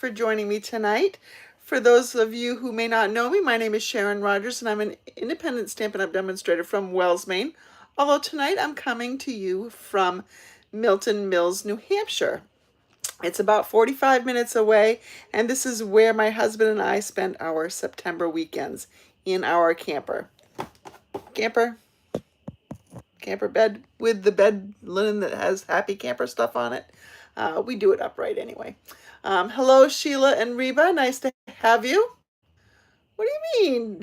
for joining me tonight. For those of you who may not know me, my name is Sharon Rogers and I'm an independent Stampin' Up! Demonstrator from Wells, Maine. Although tonight I'm coming to you from Milton Mills, New Hampshire. It's about 45 minutes away, and this is where my husband and I spend our September weekends, in our camper. Camper bed with the bed linen that has happy camper stuff on it. We do it upright anyway. Hello, Sheila and Reba. Nice to have you. What do you mean?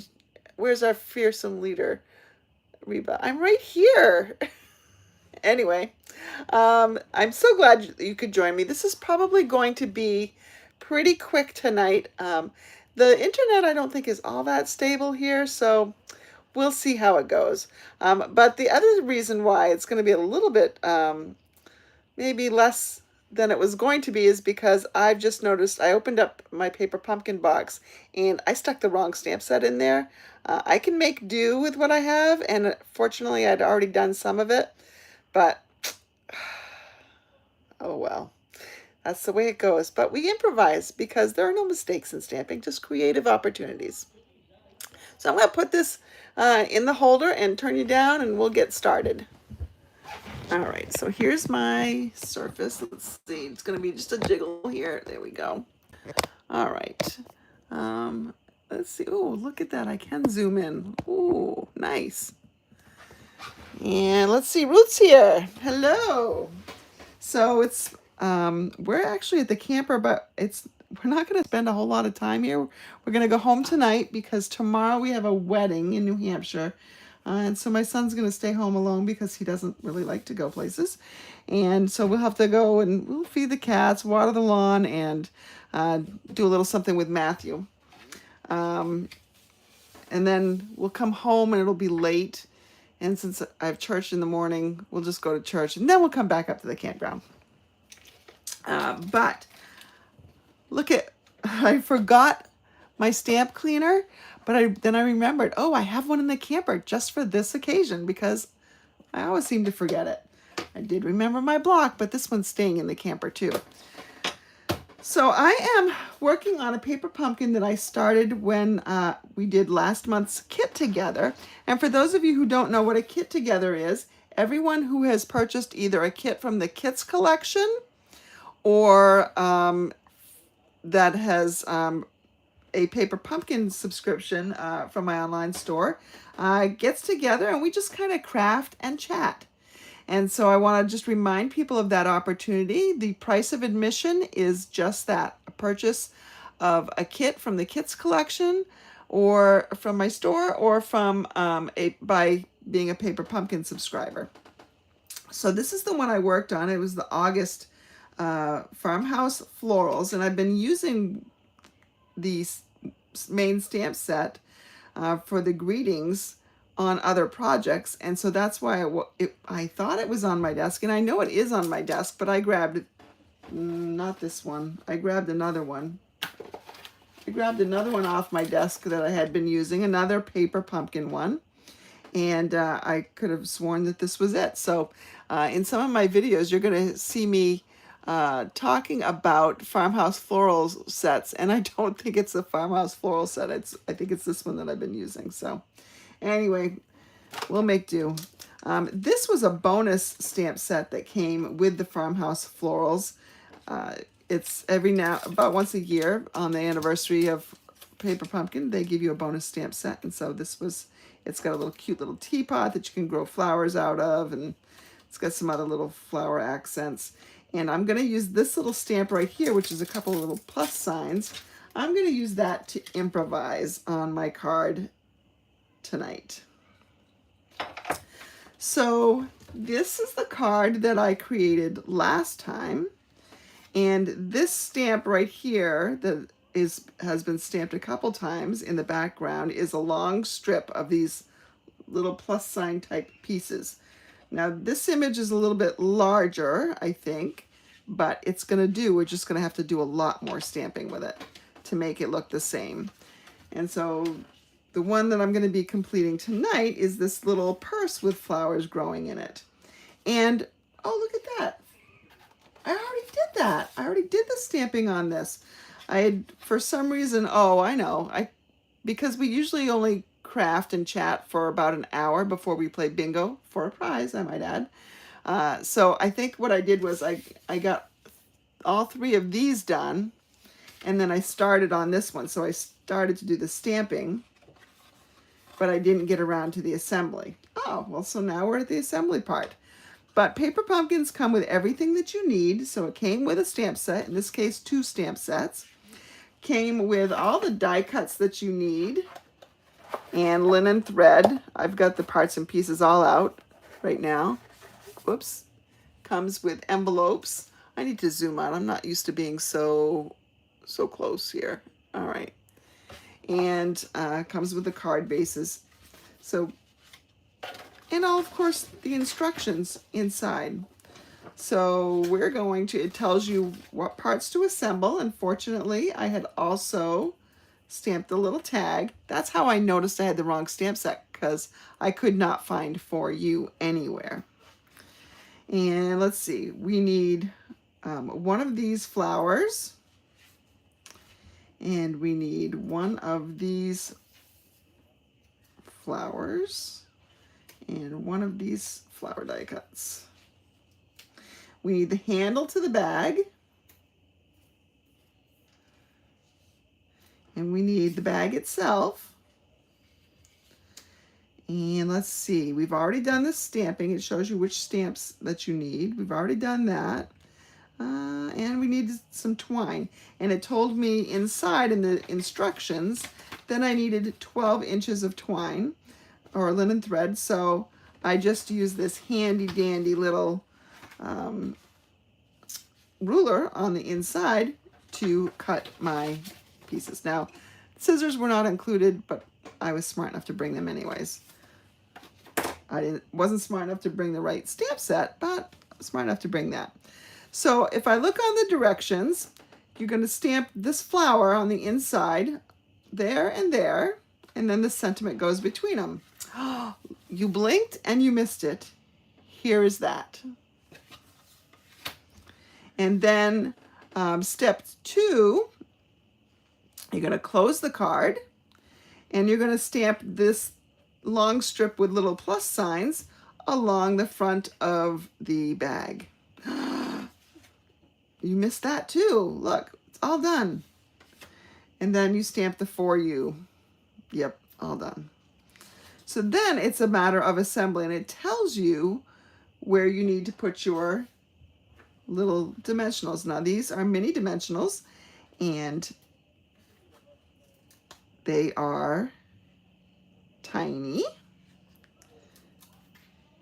Where's our fearsome leader, Reba? I'm right here. Anyway, I'm so glad you could join me. This is probably going to be pretty quick tonight. The internet I don't think is all that stable here, so we'll see how it goes. But the other reason why it's going to be a little bit maybe less than it was going to be is because I've just noticed I opened up my paper pumpkin box and I stuck the wrong stamp set in there. I can make do with what I have, and fortunately I'd already done some of it, but oh well. That's the way it goes. But we improvise because there are no mistakes in stamping, just creative opportunities. So I'm going to put this in the holder and turn you down and we'll get started. All right, so here's my surface. Let's see, it's going to be just a jiggle here. There we go. All right. Let's see. Oh, look at that. I can zoom in. Oh, nice. And let's see, Ruth's here. Hello. So it's, we're actually at the camper, but we're not going to spend a whole lot of time here. We're going to go home tonight because tomorrow we have a wedding in New Hampshire. And so my son's going to stay home alone because he doesn't really like to go places. And so we'll have to go and we'll feed the cats, water the lawn, and do a little something with Matthew. And then we'll come home and it'll be late. And since I have church in the morning, we'll just go to church and then we'll come back up to the campground. But look at, I forgot my stamp cleaner, but then I remembered, oh, I have one in the camper just for this occasion because I always seem to forget it. I did remember my block, but this one's staying in the camper too. So I am working on a paper pumpkin that I started when we did last month's kit together. And for those of you who don't know what a kit together is, everyone who has purchased either a kit from the kits collection or that has a paper pumpkin subscription from my online store gets together and we just kind of craft and chat. And so I want to just remind people of that opportunity. The price of admission is just that, a purchase of a kit from the kits collection or from my store or from by being a paper pumpkin subscriber. So this is the one I worked on. It was the August Farmhouse Florals, and I've been using the main stamp set for the greetings on other projects, and so that's why I thought it was on my desk, and I know it is on my desk, but I grabbed it, not this one, I grabbed another one. I grabbed another one off my desk that I had been using, another paper pumpkin one, and I could have sworn that this was it. So in some of my videos, you're going to see me talking about Farmhouse Floral sets, and I don't think it's a Farmhouse Floral set. I think it's this one that I've been using. So anyway, we'll make do. This was a bonus stamp set that came with the Farmhouse Florals. It's about once a year on the anniversary of Paper Pumpkin, they give you a bonus stamp set. And so it's got a little cute little teapot that you can grow flowers out of, and it's got some other little flower accents. And I'm going to use this little stamp right here, which is a couple of little plus signs. I'm going to use that to improvise on my card tonight. So this is the card that I created last time, and this stamp right here that has been stamped a couple times in the background is a long strip of these little plus sign type pieces. Now this image is a little bit larger, I think, but it's going to do. We're just going to have to do a lot more stamping with it to make it look the same. And so the one that I'm going to be completing tonight is this little purse with flowers growing in it. And oh, look at that. I already did that. I already did the stamping on this. I had, for some reason, oh, I know, because we usually only craft and chat for about an hour before we play bingo for a prize, I might add. So I think what I did was I got all three of these done, and then I started on this one. So I started to do the stamping, but I didn't get around to the assembly. Oh, well, so now we're at the assembly part. But paper pumpkins come with everything that you need. So it came with a stamp set, in this case, 2 stamp sets. Came with all the die cuts that you need and linen thread. I've got the parts and pieces all out right now. Whoops. Comes with envelopes. I need to zoom out. I'm not used to being so close here. All right. And comes with the card bases. So, and all, of course, the instructions inside. So we're going to, it tells you what parts to assemble. Unfortunately, I had also stamped the little tag. That's how I noticed I had the wrong stamp set, because I could not find For You anywhere. And let's see, we need one of these flowers, and we need one of these flowers, and one of these flower die cuts. We need the handle to the bag, and we need the bag itself. And let's see, we've already done the stamping. It shows you which stamps that you need. We've already done that. And we need some twine. And it told me inside in the instructions that I needed 12 inches of twine or linen thread. So I just used this handy dandy little ruler on the inside to cut my pieces. Now, scissors were not included, but I was smart enough to bring them anyways. Wasn't smart enough to bring the right stamp set, but smart enough to bring that. So if I look on the directions, you're going to stamp this flower on the inside, there, and then the sentiment goes between them. You blinked and you missed it. Here is that. And then step 2, you're going to close the card, and you're going to stamp this long strip with little plus signs along the front of the bag. You missed that too. Look, it's all done. And then you stamp the For You. Yep, all done. So then it's a matter of assembly, and it tells you where you need to put your little dimensionals. Now these are mini dimensionals, and they are tiny,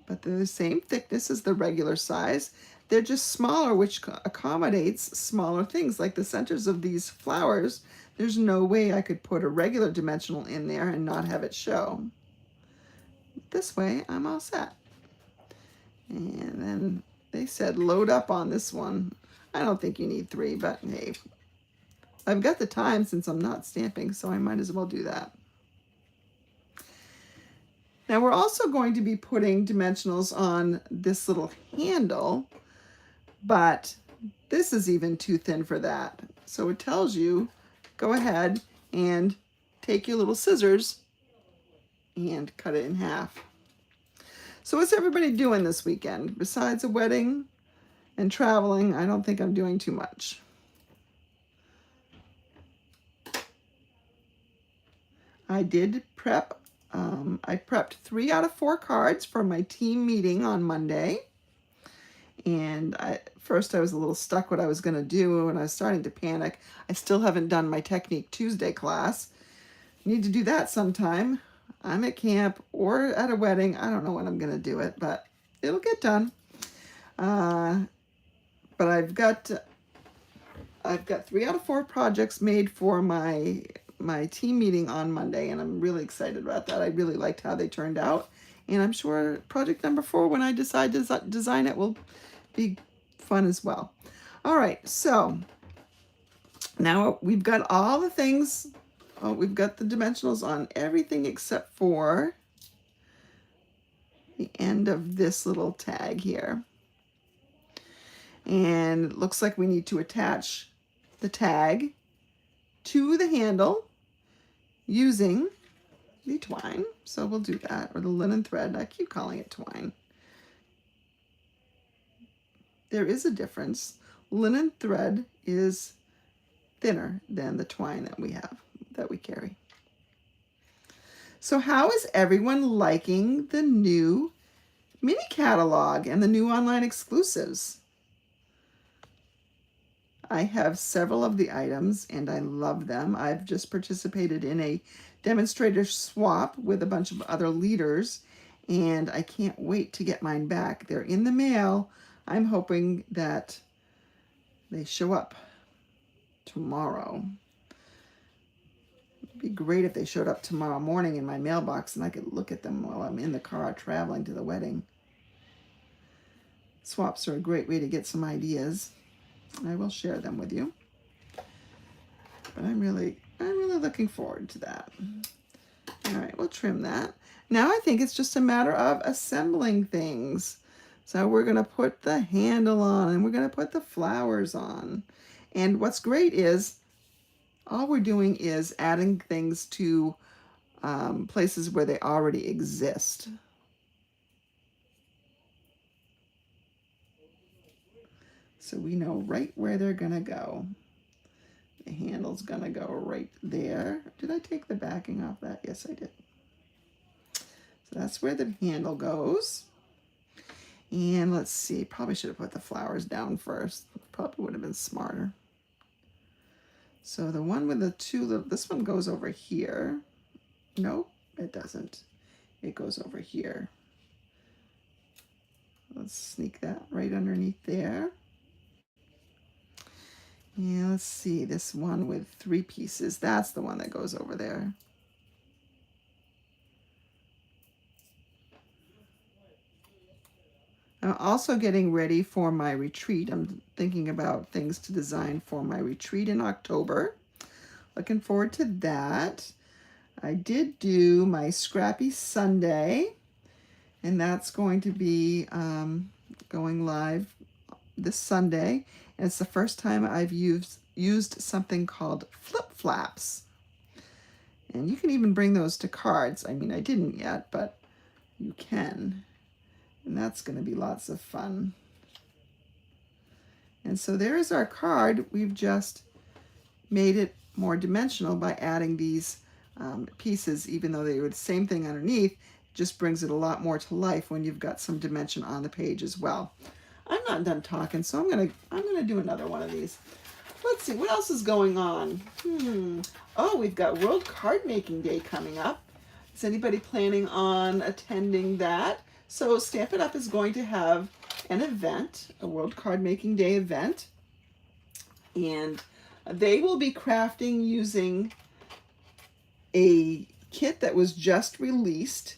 but they're the same thickness as the regular size. They're just smaller, which accommodates smaller things like the centers of these flowers. There's no way I could put a regular dimensional in there and not have it show. This way, I'm all set. And then they said load up on this one. I don't think you need 3, but hey, I've got the time since I'm not stamping, so I might as well do that. Now we're also going to be putting dimensionals on this little handle, but this is even too thin for that. So it tells you, go ahead and take your little scissors and cut it in half. So what's everybody doing this weekend? Besides a wedding and traveling, I don't think I'm doing too much. I did prep. I prepped 3 out of 4 cards for my team meeting on Monday. And first I was a little stuck what I was going to do, and I was starting to panic. I still haven't done my Technique Tuesday class. Need to do that sometime. I'm at camp or at a wedding. I don't know when I'm going to do it, but it'll get done. But I've got 3 out of 4 projects made for my team meeting on Monday, and I'm really excited about that. I really liked how they turned out, and I'm sure project number 4, when I decide to design it, will be fun as well. All right, so now we've got all the things. Oh, we've got the dimensionals on everything except for the end of this little tag here. And it looks like we need to attach the tag to the handle using the twine. So we'll do that, or the linen thread. I keep calling it twine. There is a difference. Linen thread is thinner than the twine that we carry. So how is everyone liking the new mini catalog and the new online exclusives? I have several of the items and I love them. I've just participated in a demonstrator swap with a bunch of other leaders and I can't wait to get mine back. They're in the mail. I'm hoping that they show up tomorrow. It'd be great if they showed up tomorrow morning in my mailbox and I could look at them while I'm in the car traveling to the wedding. Swaps are a great way to get some ideas. I will share them with you. But I'm really looking forward to that. All right, we'll trim that. Now I think it's just a matter of assembling things. So we're going to put the handle on and we're going to put the flowers on. And what's great is all we're doing is adding things to places where they already exist. So we know right where they're going to go. The handle's going to go right there. Did I take the backing off that? Yes, I did. So that's where the handle goes. And let's see, probably should have put the flowers down first. Probably would have been smarter. So the one with the two, this one goes over here. Nope, it doesn't. It goes over here. Let's sneak that right underneath there. Yeah, let's see, this one with 3 pieces, that's the one that goes over there. I'm also getting ready for my retreat. I'm thinking about things to design for my retreat in October. Looking forward to that. I did do my Scrappy Sunday, and that's going to be going live this Sunday. And it's the first time I've used something called flip flaps. And you can even bring those to cards. I mean, I didn't yet, but you can. And that's going to be lots of fun. And so there's our card. We've just made it more dimensional by adding these pieces, even though they were the same thing underneath. Just brings it a lot more to life when you've got some dimension on the page as well. I'm not done talking, so I'm gonna do another one of these. Let's see, what else is going on? Oh, we've got World Card Making Day coming up. Is anybody planning on attending that? So Stampin' Up! Is going to have an event, a World Card Making Day event, and they will be crafting using a kit that was just released.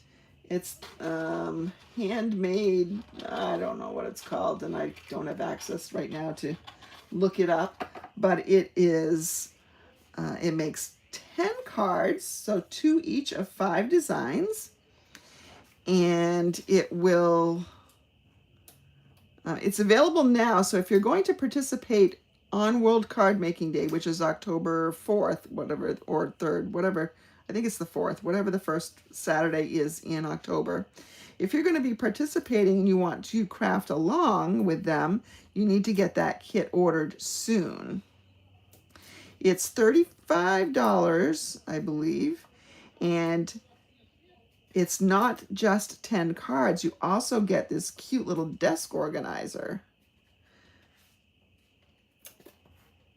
It's handmade, I don't know what it's called, and I don't have access right now to look it up, but it is, it makes 10 cards, so 2 each of 5 designs, and it will, it's available now, so if you're going to participate on World Card Making Day, which is October 4th, whatever, or 3rd, whatever, I think it's the 4th, whatever the first Saturday is in October. If you're going to be participating and you want to craft along with them, you need to get that kit ordered soon. It's $35, I believe, and it's not just 10 cards. You also get this cute little desk organizer.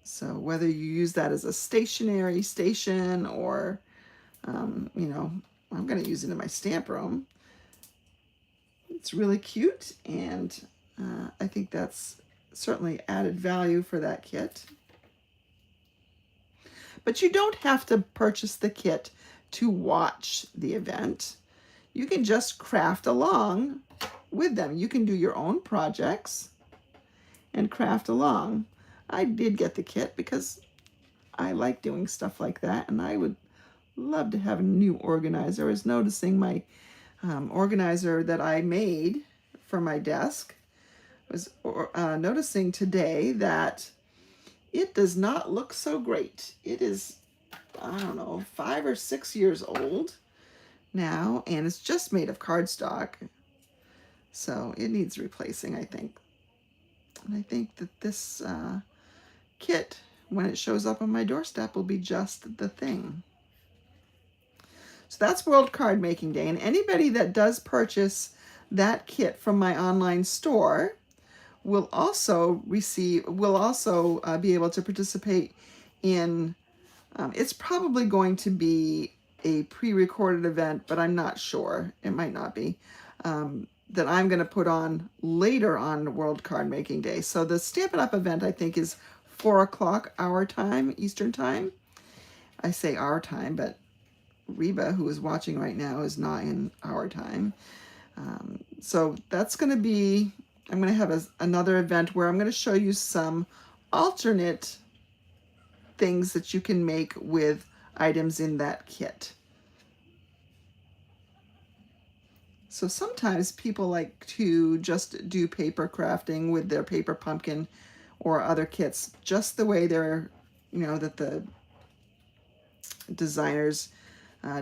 So whether you use that as a stationary station or you know, I'm going to use it in my stamp room. It's really cute, and I think that's certainly added value for that kit. But you don't have to purchase the kit to watch the event. You can just craft along with them. You can do your own projects and craft along. I did get the kit because I like doing stuff like that, and I would love to have a new organizer. I was noticing my organizer that I made for my desk. I was noticing today that it does not look so great. It is, I don't know, 5 or 6 years old now, and it's just made of cardstock. So it needs replacing, I think. And I think that this kit, when it shows up on my doorstep, will be just the thing. So that's World Card Making Day. And anybody that does purchase that kit from my online store will also be able to participate in, it's probably going to be a pre-recorded event, but I'm not sure. It might not be. That I'm going to put on later on World Card Making Day. So the Stampin' Up! Event, I think, is 4 o'clock our time, Eastern time. I say our time, but Reba, who is watching right now, is not in our time. So that's going to be, I'm going to have another event where I'm going to show you some alternate things that you can make with items in that kit. So sometimes people like to just do paper crafting with their paper pumpkin or other kits just the way they're, that the designers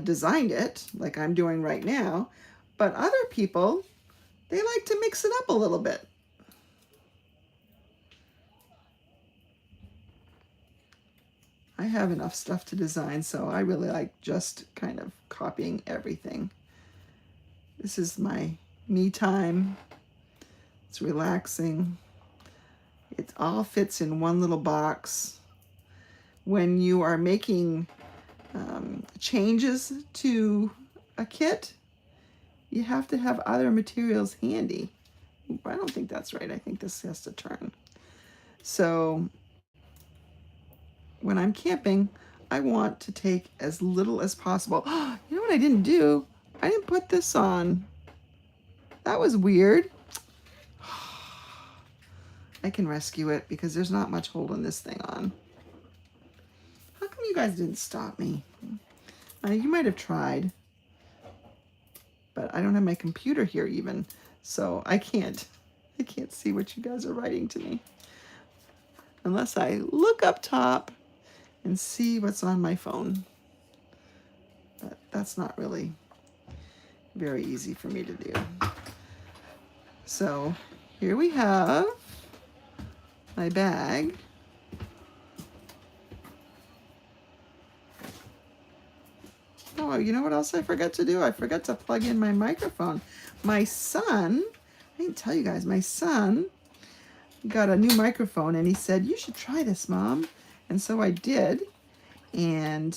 designed it, like I'm doing right now. But other people, they like to mix it up a little bit. I have enough stuff to design, so I really like just kind of copying everything. This is my me time. It's relaxing. It all fits in one little box. When you are making changes to a kit, you have to have other materials handy. I don't think that's right. I think this has to turn. So when I'm camping, I want to take as little as possible. You know what I didn't do? I didn't put this on. That was weird. I can rescue it because there's not much holding this thing on. How come you guys didn't stop me? You might have tried, but I don't have my computer here even, so I can't see what you guys are writing to me unless I look up top and see what's on my phone. But that's not really very easy for me to do. So here we have my bag. Oh, you know what else I forgot to do? I forgot to plug in my microphone. My son, I didn't tell you guys, my son got a new microphone and he said, "You should try this, Mom." And so I did. And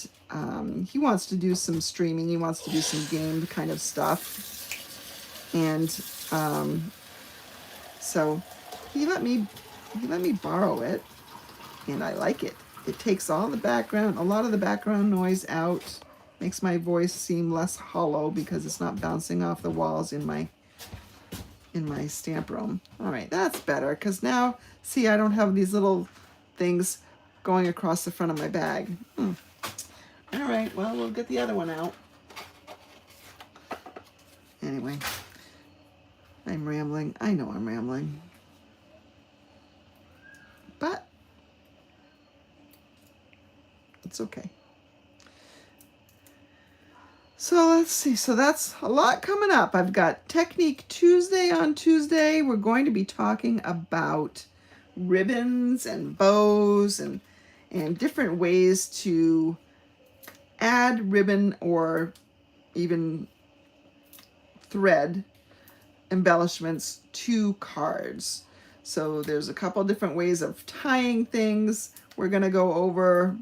he wants to do some streaming. He wants to do some game kind of stuff. And so he let me borrow it, and I like it. It takes all the background, a lot of the background noise out, makes my voice seem less hollow because it's not bouncing off the walls in my stamp room. All right, that's better, because now, see, I don't have these little things going across the front of my bag. All right, well, we'll get the other one out. Anyway, I'm rambling. I know I'm rambling. But it's okay. So let's see. So that's a lot coming up. I've got Technique Tuesday on Tuesday. We're going to be talking about ribbons and bows and different ways to add ribbon or even thread embellishments to cards. So there's a couple different ways of tying things we're going to go over,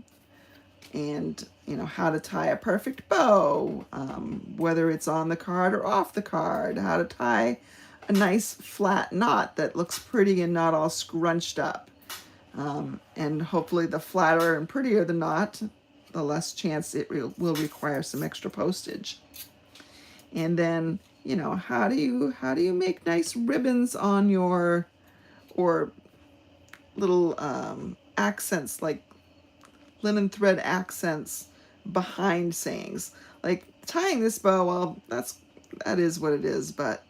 and how to tie a perfect bow, whether it's on the card or off the card, how to tie a nice flat knot that looks pretty and not all scrunched up. And hopefully the flatter and prettier the knot, the less chance it will require some extra postage. And then, how do you make nice ribbons on your, or little accents, like linen thread accents behind sayings. Like tying this bow, well, that is what it is, but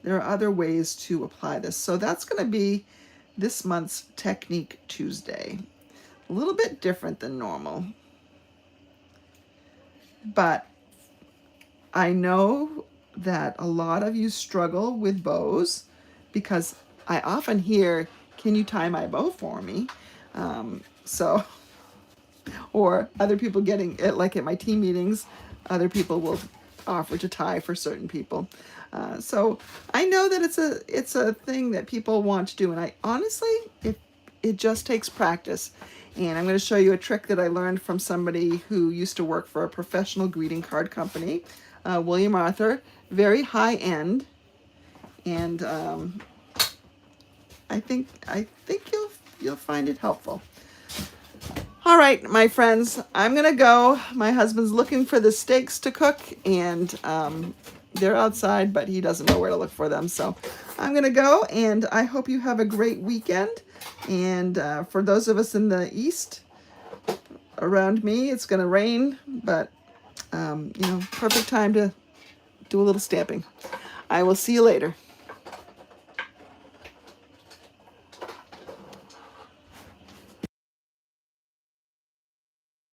there are other ways to apply this. So that's going to be this month's Technique Tuesday. A little bit different than normal, but I know that a lot of you struggle with bows because I often hear, can you tie my bow for me? So, or other people getting it, like at my team meetings, other people will offer to tie for certain people. So I know that it's a thing that people want to do, and I honestly, it just takes practice. And I'm going to show you a trick that I learned from somebody who used to work for a professional greeting card company, William Arthur, very high end, and I think you'll find it helpful. All right, my friends, I'm gonna go. My husband's looking for the steaks to cook, and they're outside, but he doesn't know where to look for them. So I'm gonna go, and I hope you have a great weekend. And for those of us in the east, around me, it's gonna rain, but you know, perfect time to do a little stamping. I will see you later.